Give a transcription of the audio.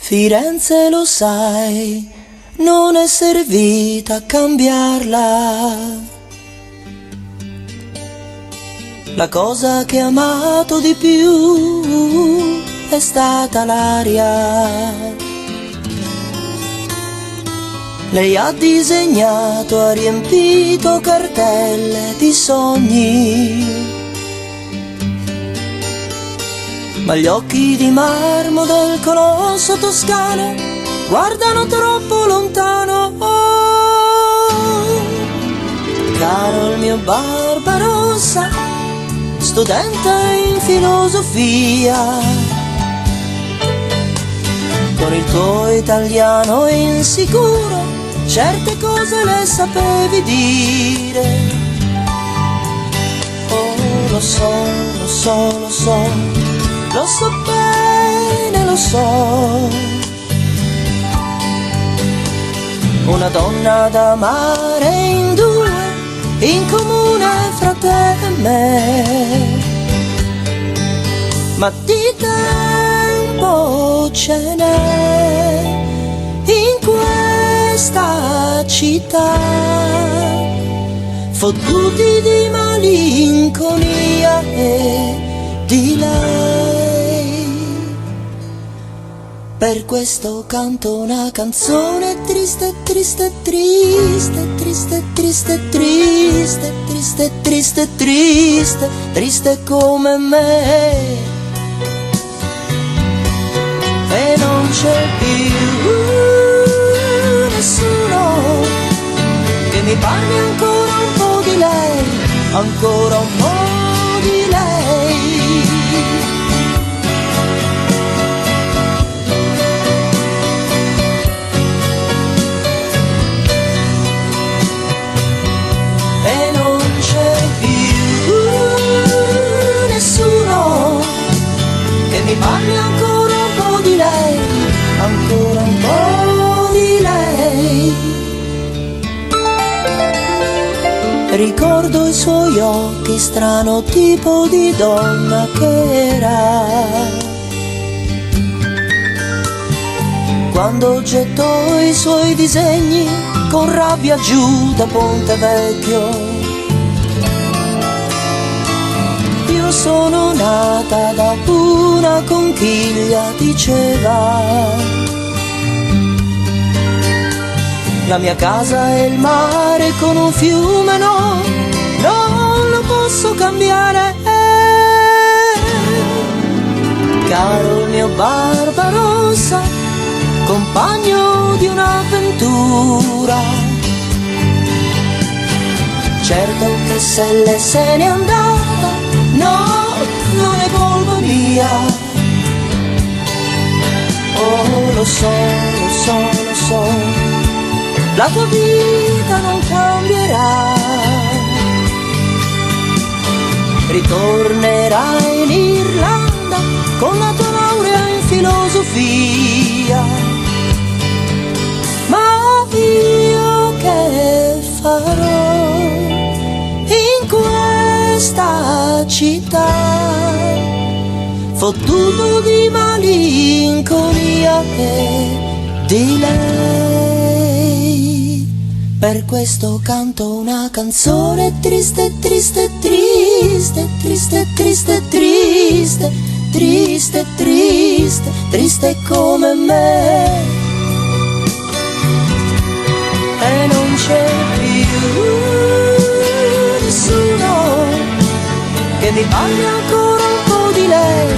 Firenze, lo sai, non è servita a cambiarla. La cosa che ho amato di più è stata l'aria. Lei ha disegnato, ha riempito cartelle di sogni, ma gli occhi di marmo del colosso toscano guardano troppo lontano. Oh, caro il mio Barbarossa, studente in filosofia, con il tuo italiano insicuro certe cose le sapevi dire. Oh, lo so, lo so, lo so, lo so bene, lo so. Una donna da amare in due, in comune fra te e me, ma di tempo ce n'è in questa città, fottuti di malinconia e di lei. Per questo canto una canzone triste, triste, triste, triste, triste, triste, triste, triste, triste, triste come me. E non c'è più nessuno che mi parli ancora un po' di lei, ancora un po' di lei. E non c'è più nessuno che mi parli ancora un po' di lei, ancora un po' di lei. Ricordo i suoi occhi, strano tipo di donna che era, quando gettò i suoi disegni con rabbia giù da Ponte Vecchio. Io sono nata da una conchiglia, diceva, la mia casa è il mare con un fiume, no, non lo posso cambiare. Caro il mio Barbarossa, compagno di un'avventura, certo che se lei se n'è andata, no, non è colpa mia. Oh, lo so, lo so, lo so, la tua vita non cambierà, ritornerai in Irlanda con la tua laurea in filosofia, ma io che farò in questa città, fottuto di malinconia e di lei. Per questo canto una canzone triste, triste, triste, triste, triste, triste, triste, triste, triste come me. E non c'è più nessuno che mi parli ancora un po' di lei,